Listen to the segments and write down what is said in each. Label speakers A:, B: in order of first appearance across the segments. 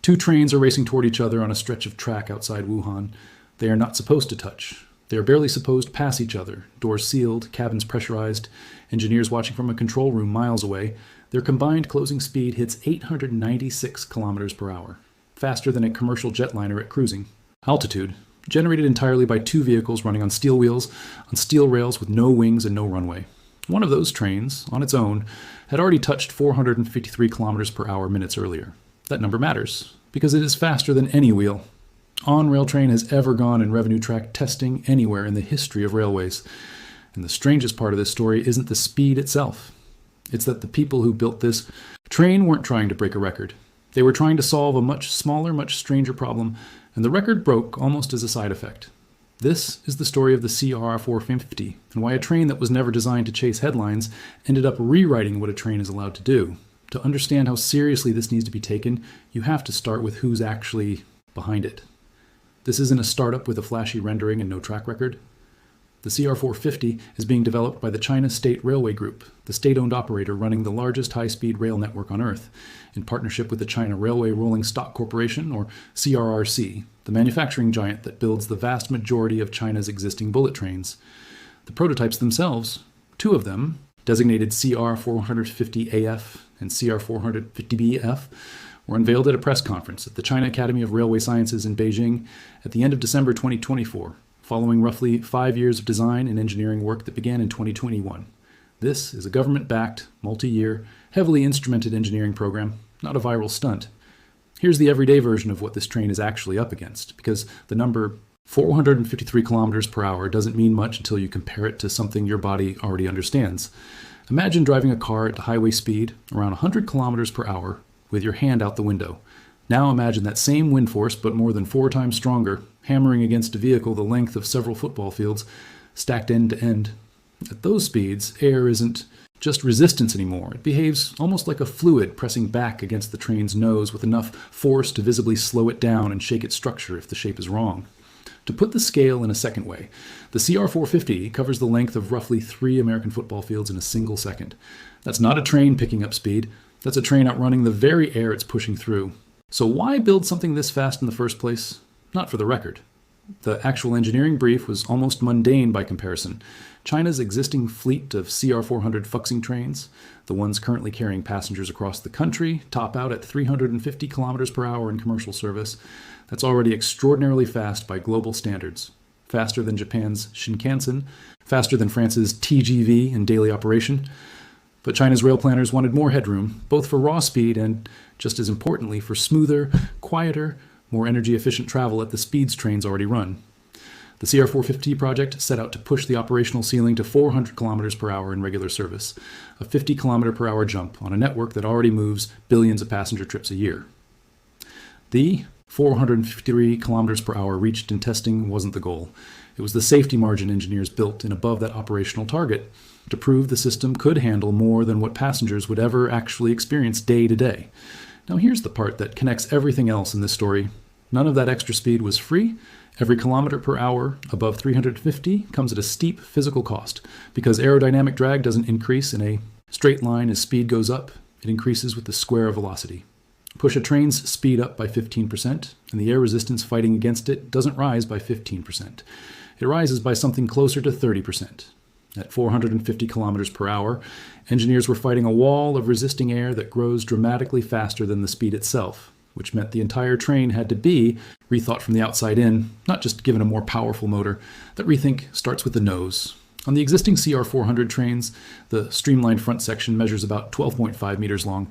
A: Two trains are racing toward each other on a stretch of track outside Wuhan. They are not supposed to touch. They are barely supposed to pass each other, doors sealed, cabins pressurized, engineers watching from a control room miles away. Their combined closing speed hits 896 kilometers per hour, faster than a commercial jetliner at cruising. Altitude, generated entirely by two vehicles running on steel wheels, on steel rails with no wings and no runway. One of those trains, on its own, had already touched 453 kilometers per hour minutes earlier. That number matters, because it is faster than any wheel. On-rail train has ever gone in revenue track testing anywhere in the history of railways. And the strangest part of this story isn't the speed itself. It's that the people who built this train weren't trying to break a record. They were trying to solve a much smaller, much stranger problem, and the record broke almost as a side effect. This is the story of the CR450, and why a train that was never designed to chase headlines ended up rewriting what a train is allowed to do. To understand how seriously this needs to be taken, you have to start with who's actually behind it. This isn't a startup with a flashy rendering and no track record. The CR450 is being developed by the China State Railway Group, the state-owned operator running the largest high-speed rail network on Earth, in partnership with the China Railway Rolling Stock Corporation, or CRRC, the manufacturing giant that builds the vast majority of China's existing bullet trains. The prototypes themselves, two of them, designated CR450AF and CR450BF, were unveiled at a press conference at the China Academy of Railway Sciences in Beijing at the end of December 2024, following roughly 5 years of design and engineering work that began in 2021. This is a government-backed, multi-year, heavily instrumented engineering program, not a viral stunt. Here's the everyday version of what this train is actually up against, because the number 453 kilometers per hour doesn't mean much until you compare it to something your body already understands. Imagine driving a car at highway speed, around 100 kilometers per hour, with your hand out the window. Now imagine that same wind force, but more than 4 times stronger, hammering against a vehicle the length of several football fields, stacked end to end. At those speeds, air isn't just resistance anymore. It behaves almost like a fluid pressing back against the train's nose with enough force to visibly slow it down and shake its structure if the shape is wrong. To put the scale in a second way, the CR450 covers the length of roughly 3 American football fields in a single second. That's not a train picking up speed. That's a train outrunning the very air it's pushing through. So why build something this fast in the first place? Not for the record. The actual engineering brief was almost mundane by comparison. China's existing fleet of CR400 Fuxing trains, the ones currently carrying passengers across the country, top out at 350 kilometers per hour in commercial service. That's already extraordinarily fast by global standards. Faster than Japan's Shinkansen, faster than France's TGV in daily operation. But China's rail planners wanted more headroom, both for raw speed and, just as importantly, for smoother, quieter, more energy-efficient travel at the speeds trains already run. The CR450 project set out to push the operational ceiling to 400 kilometers per hour in regular service, a 50 kilometer per hour jump on a network that already moves billions of passenger trips a year. The 453 kilometers per hour reached in testing wasn't the goal. It was the safety margin engineers built in above that operational target to prove the system could handle more than what passengers would ever actually experience day to day. Now here's the part that connects everything else in this story. None of that extra speed was free. Every kilometer per hour above 350 comes at a steep physical cost, because aerodynamic drag doesn't increase in a straight line as speed goes up. It increases with the square of velocity. Push a train's speed up by 15%, and the air resistance fighting against it doesn't rise by 15%. It rises by something closer to 30%. At 450 kilometers per hour, engineers were fighting a wall of resisting air that grows dramatically faster than the speed itself, which meant the entire train had to be rethought from the outside in, not just given a more powerful motor. That rethink starts with the nose. On the existing CR400 trains, the streamlined front section measures about 12.5 meters long.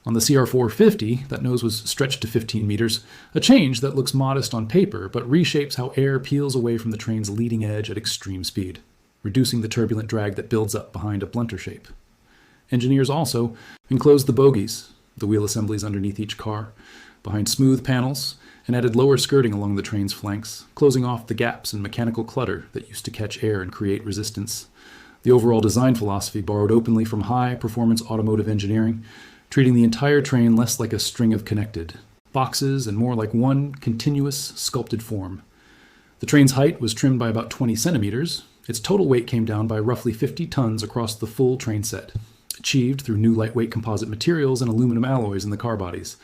A: On the CR450, that nose was stretched to 15 meters, a change that looks modest on paper, but reshapes how air peels away from the train's leading edge at extreme speed, reducing the turbulent drag that builds up behind a blunter shape. Engineers also enclosed the bogies, the wheel assemblies underneath each car, behind smooth panels, and added lower skirting along the train's flanks, closing off the gaps and mechanical clutter that used to catch air and create resistance. The overall design philosophy borrowed openly from high-performance automotive engineering, treating the entire train less like a string of connected boxes and more like one continuous sculpted form. The train's height was trimmed by about 20 centimeters. Its total weight came down by roughly 50 tons across the full train set, achieved through new lightweight composite materials and aluminum alloys in the car bodies.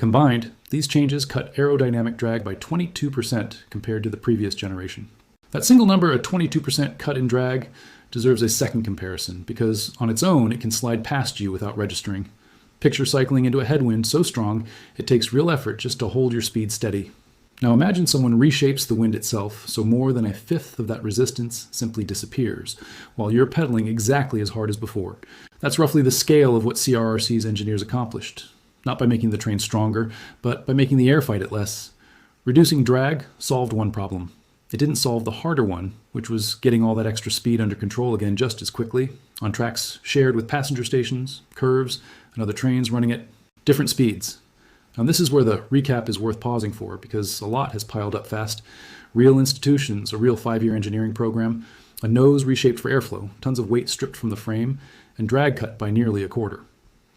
A: Combined, these changes cut aerodynamic drag by 22% compared to the previous generation. That single number, a 22% cut in drag, deserves a second comparison because on its own it can slide past you without registering. Picture cycling into a headwind so strong it takes real effort just to hold your speed steady. Now imagine someone reshapes the wind itself so more than a fifth of that resistance simply disappears, while you're pedaling exactly as hard as before. That's roughly the scale of what CRRC's engineers accomplished. Not by making the train stronger, but by making the air fight it less. Reducing drag solved one problem. It didn't solve the harder one, which was getting all that extra speed under control again just as quickly, on tracks shared with passenger stations, curves, and other trains running at different speeds. Now this is where the recap is worth pausing for, because a lot has piled up fast. Real institutions, a real 5-year engineering program, a nose reshaped for airflow, tons of weight stripped from the frame, and drag cut by nearly a quarter.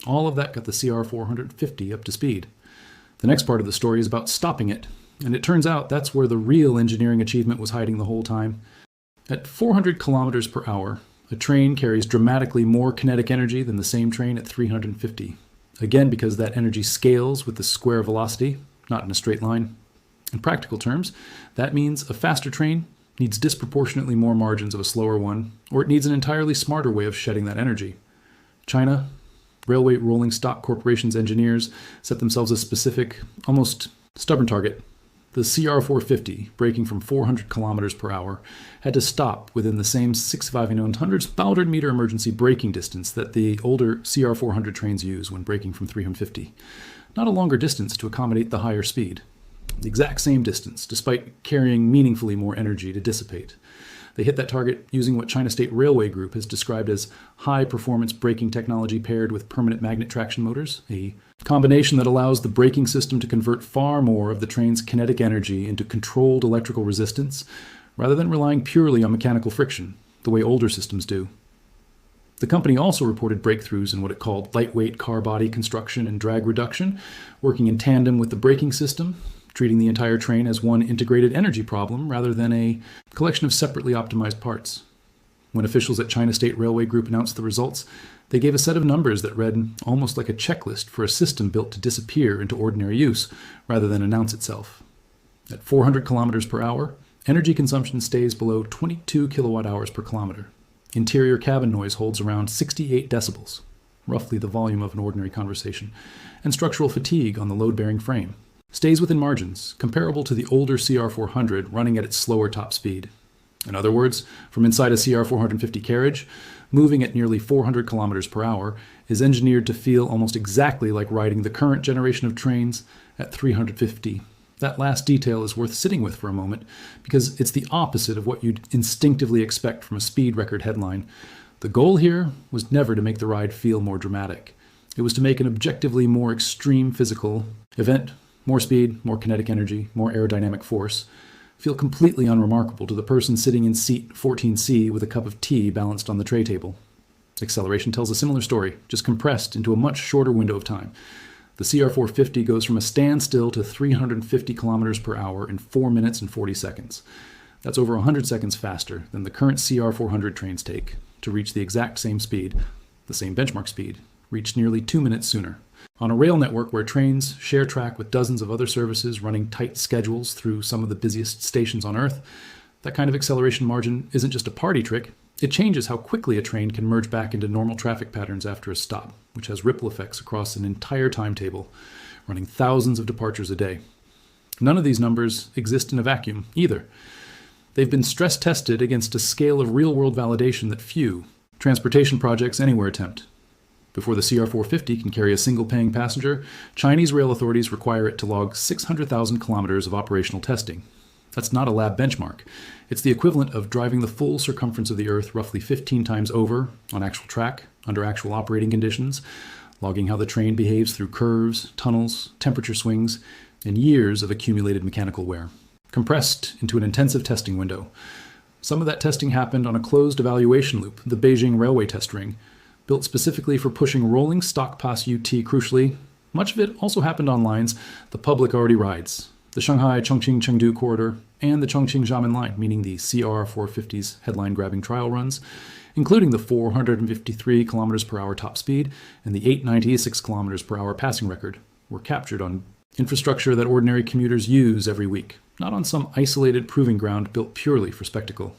A: All of that got the CR450 up to speed. The next part of the story is about stopping it, and it turns out that's where the real engineering achievement was hiding the whole time. At 400 kilometers per hour, a train carries dramatically more kinetic energy than the same train at 350. Again, because that energy scales with the square velocity, not in a straight line. In practical terms, that means a faster train needs disproportionately more margins of a slower one, or it needs an entirely smarter way of shedding that energy. China, Railway Rolling Stock Corporation's engineers set themselves a specific, almost stubborn target. The CR450, braking from 400 kilometers per hour, had to stop within the same 6,500 meter emergency braking distance that the older CR400 trains use when braking from 350. Not a longer distance to accommodate the higher speed. The exact same distance, despite carrying meaningfully more energy to dissipate. They hit that target using what China State Railway Group has described as high-performance braking technology paired with permanent magnet traction motors, a combination that allows the braking system to convert far more of the train's kinetic energy into controlled electrical resistance, rather than relying purely on mechanical friction, the way older systems do. The company also reported breakthroughs in what it called lightweight car body construction and drag reduction, working in tandem with the braking system, treating the entire train as one integrated energy problem rather than a collection of separately optimized parts. When officials at China State Railway Group announced the results, they gave a set of numbers that read almost like a checklist for a system built to disappear into ordinary use rather than announce itself. At 400 kilometers per hour, energy consumption stays below 22 kilowatt hours per kilometer. Interior cabin noise holds around 68 decibels, roughly the volume of an ordinary conversation, and structural fatigue on the load-bearing frame stays within margins comparable to the older CR400 running at its slower top speed. In other words, from inside a CR450 carriage, moving at nearly 400 kilometers per hour is engineered to feel almost exactly like riding the current generation of trains at 350. That last detail is worth sitting with for a moment because it's the opposite of what you'd instinctively expect from a speed record headline. The goal here was never to make the ride feel more dramatic. It was to make an objectively more extreme physical event, more speed, more kinetic energy, more aerodynamic force, feel completely unremarkable to the person sitting in seat 14C with a cup of tea balanced on the tray table. Acceleration tells a similar story, just compressed into a much shorter window of time. The CR450 goes from a standstill to 350 kilometers per hour in 4 minutes and 40 seconds. That's over 100 seconds faster than the current CR400 trains take to reach the exact same speed, the same benchmark speed, reached nearly 2 minutes sooner. On a rail network where trains share track with dozens of other services running tight schedules through some of the busiest stations on Earth, that kind of acceleration margin isn't just a party trick. It changes how quickly a train can merge back into normal traffic patterns after a stop, which has ripple effects across an entire timetable, running thousands of departures a day. None of these numbers exist in a vacuum, either. They've been stress tested against a scale of real-world validation that few transportation projects anywhere attempt. Before the CR450 can carry a single paying passenger, Chinese rail authorities require it to log 600,000 kilometers of operational testing. That's not a lab benchmark. It's the equivalent of driving the full circumference of the Earth roughly 15 times over on actual track, under actual operating conditions, logging how the train behaves through curves, tunnels, temperature swings, and years of accumulated mechanical wear, compressed into an intensive testing window. Some of that testing happened on a closed evaluation loop, the Beijing Railway Test Ring, built specifically for pushing rolling stock pass UT crucially. Much of it also happened on lines the public already rides, the Shanghai-Chongqing-Chengdu corridor, and the Chongqing-Xiamen line, meaning the CR450's headline-grabbing trial runs, including the 453 kilometers per hour top speed and the 896 kilometers per hour passing record, were captured on infrastructure that ordinary commuters use every week, not on some isolated proving ground built purely for spectacle.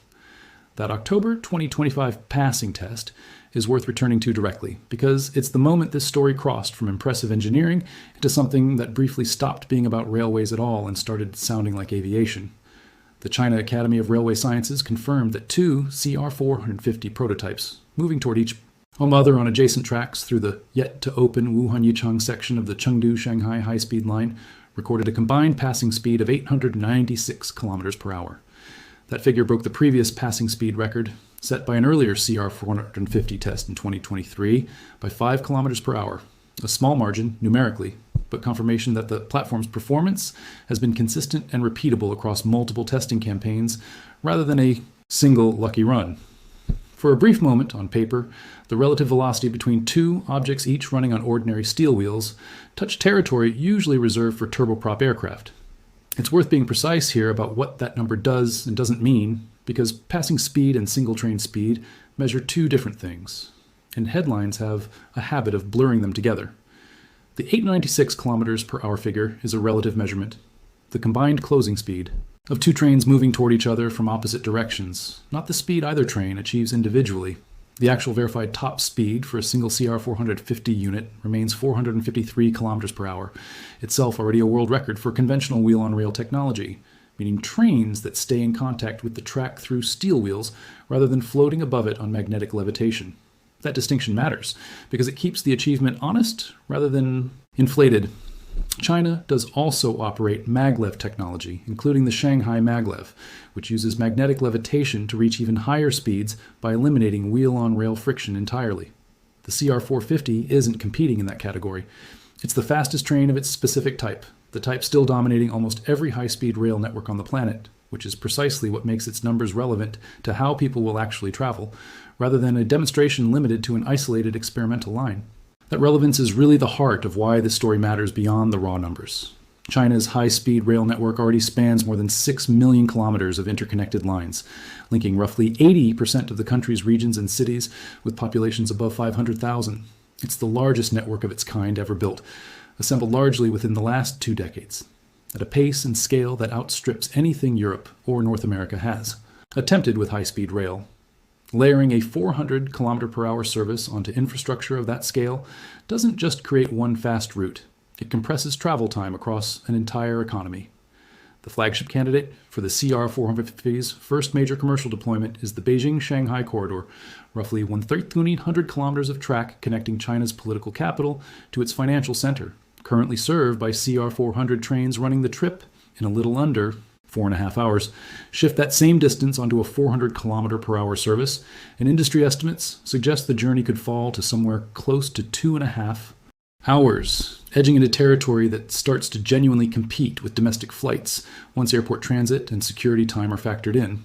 A: That October 2025 passing test is worth returning to directly, because it's the moment this story crossed from impressive engineering into something that briefly stopped being about railways at all and started sounding like aviation. The China Academy of Railway Sciences confirmed that 2 CR450 prototypes, moving toward each other on adjacent tracks through the yet-to-open Wuhan-Yichang section of the Chengdu-Shanghai high-speed line, recorded a combined passing speed of 896 kilometers per hour. That figure broke the previous passing speed record, set by an earlier CR450 test in 2023, by 5 kilometers per hour. A small margin, numerically, but confirmation that the platform's performance has been consistent and repeatable across multiple testing campaigns, rather than a single lucky run. For a brief moment, on paper, the relative velocity between two objects each running on ordinary steel wheels touched territory usually reserved for turboprop aircraft. It's worth being precise here about what that number does and doesn't mean, because passing speed and single train speed measure two different things, and headlines have a habit of blurring them together. The 896 kilometers per hour figure is a relative measurement, the combined closing speed of two trains moving toward each other from opposite directions, not the speed either train achieves individually. The actual verified top speed for a single CR450 unit remains 453 kilometers per hour, itself already a world record for conventional wheel-on-rail technology, meaning trains that stay in contact with the track through steel wheels rather than floating above it on magnetic levitation. That distinction matters because it keeps the achievement honest rather than inflated. China does also operate maglev technology, including the Shanghai maglev, which uses magnetic levitation to reach even higher speeds by eliminating wheel-on-rail friction entirely. The CR450 isn't competing in that category. It's the fastest train of its specific type, the type still dominating almost every high-speed rail network on the planet, which is precisely what makes its numbers relevant to how people will actually travel, rather than a demonstration limited to an isolated experimental line. That relevance is really the heart of why this story matters beyond the raw numbers. China's high-speed rail network already spans more than 6 million kilometers of interconnected lines, linking roughly 80% of the country's regions and cities with populations above 500,000. It's the largest network of its kind ever built, assembled largely within the last 2 decades, at a pace and scale that outstrips anything Europe or North America has attempted with high-speed rail. Layering a 400 km per hour service onto infrastructure of that scale doesn't just create one fast route. It compresses travel time across an entire economy. The flagship candidate for the CR450's first major commercial deployment is the Beijing-Shanghai corridor, roughly 1,300 kilometers of track connecting China's political capital to its financial center, currently served by CR400 trains running the trip in a little under 4.5 hours. Shift that same distance onto a 400 kilometer per hour service, and industry estimates suggest the journey could fall to somewhere close to 2.5 hours, edging into territory that starts to genuinely compete with domestic flights once airport transit and security time are factored in.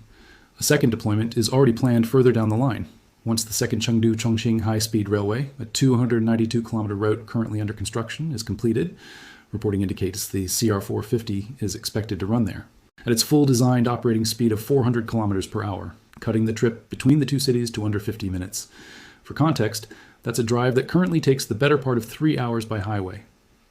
A: A second deployment is already planned further down the line. Once the second Chengdu-Chongqing high-speed railway, a 292-kilometer route currently under construction, is completed, reporting indicates the CR450 is expected to run there at its full designed operating speed of 400 kilometers per hour, cutting the trip between the two cities to under 50 minutes. For context, that's a drive that currently takes the better part of 3 hours by highway.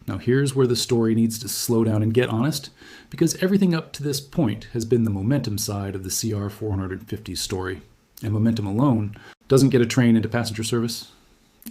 A: Now here's where the story needs to slow down and get honest, because everything up to this point has been the momentum side of the CR450's story, and momentum alone doesn't get a train into passenger service.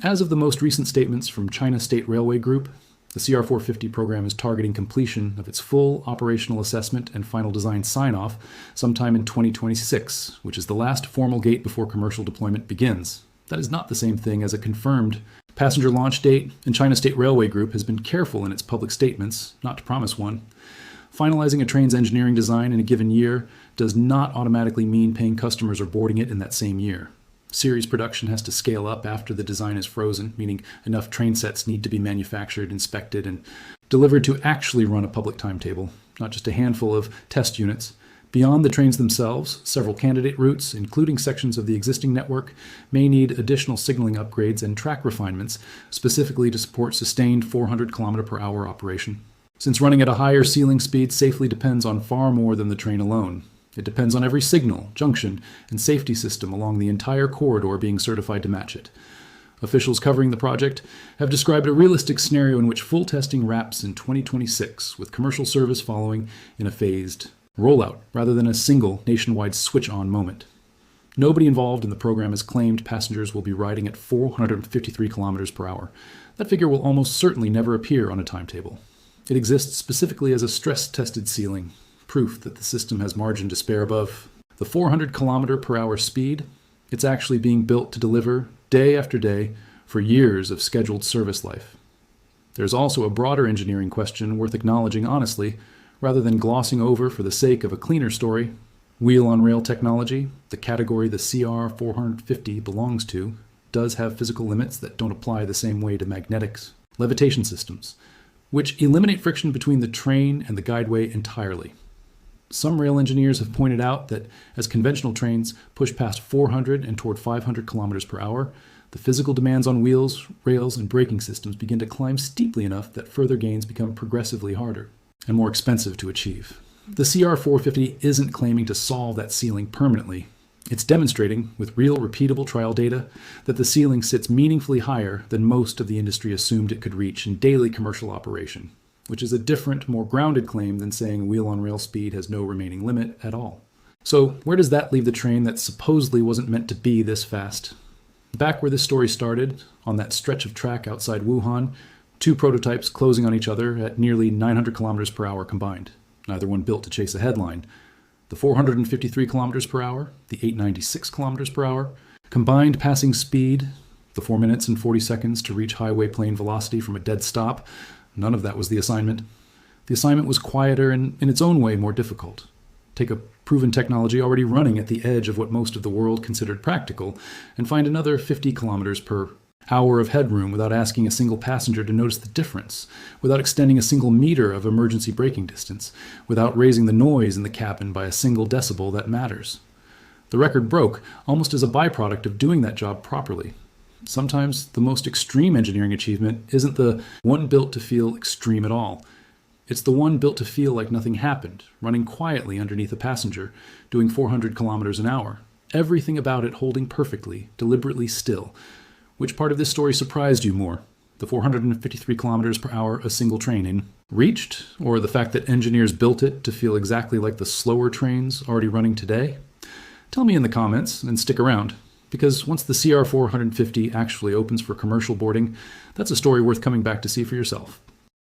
A: As of the most recent statements from China State Railway Group, the CR450 program is targeting completion of its full operational assessment and final design sign-off sometime in 2026, which is the last formal gate before commercial deployment begins. That is not the same thing as a confirmed passenger launch date, and China State Railway Group has been careful in its public statements not to promise one. Finalizing a train's engineering design in a given year does not automatically mean paying customers or boarding it in that same year. Series production has to scale up after the design is frozen, meaning enough train sets need to be manufactured, inspected, and delivered to actually run a public timetable, not just a handful of test units. Beyond the trains themselves, several candidate routes, including sections of the existing network, may need additional signaling upgrades and track refinements, specifically to support sustained 400 km per hour operation. Since running at a higher ceiling speed safely depends on far more than the train alone. It depends on every signal, junction, and safety system along the entire corridor being certified to match it. Officials covering the project have described a realistic scenario in which full testing wraps in 2026, with commercial service following in a phased rollout rather than a single nationwide switch-on moment. Nobody involved in the program has claimed passengers will be riding at 453 kilometers per hour. That figure will almost certainly never appear on a timetable. It exists specifically as a stress-tested ceiling, proof that the system has margin to spare above the 400 kilometer per hour speed. It's actually being built to deliver day after day for years of scheduled service life. There's also a broader engineering question worth acknowledging honestly, rather than glossing over for the sake of a cleaner story. Wheel-on-rail technology, the category the CR450 belongs to, does have physical limits that don't apply the same way to magnetics. Levitation systems, which eliminate friction between the train and the guideway entirely. Some rail engineers have pointed out that as conventional trains push past 400 and toward 500 kilometers per hour, the physical demands on wheels, rails, and braking systems begin to climb steeply enough that further gains become progressively harder and more expensive to achieve. The CR450 isn't claiming to solve that ceiling permanently. It's demonstrating, with real repeatable trial data, that the ceiling sits meaningfully higher than most of the industry assumed it could reach in daily commercial operation, which is a different, more grounded claim than saying wheel-on-rail speed has no remaining limit at all. So where does that leave the train that supposedly wasn't meant to be this fast? Back where this story started, on that stretch of track outside Wuhan, two prototypes closing on each other at nearly 900 kilometers per hour combined. Neither one built to chase a headline. The 453 kilometers per hour, the 896 kilometers per hour, combined passing speed, the 4 minutes and 40 seconds to reach highway plane velocity from a dead stop, none of that was the assignment. The assignment was quieter and, in its own way, more difficult. Take a proven technology already running at the edge of what most of the world considered practical, and find another 50 kilometers per hour of headroom without asking a single passenger to notice the difference, without extending a single meter of emergency braking distance, without raising the noise in the cabin by a single decibel that matters. The record broke almost as a byproduct of doing that job properly. Sometimes the most extreme engineering achievement isn't the one built to feel extreme at all. It's the one built to feel like nothing happened, running quietly underneath a passenger, doing 400 kilometers an hour. Everything about it holding perfectly, deliberately still. Which part of this story surprised you more? The 453 kilometers per hour a single train in reached, or the fact that engineers built it to feel exactly like the slower trains already running today? Tell me in the comments and stick around, because once the CR450 actually opens for commercial boarding, that's a story worth coming back to see for yourself.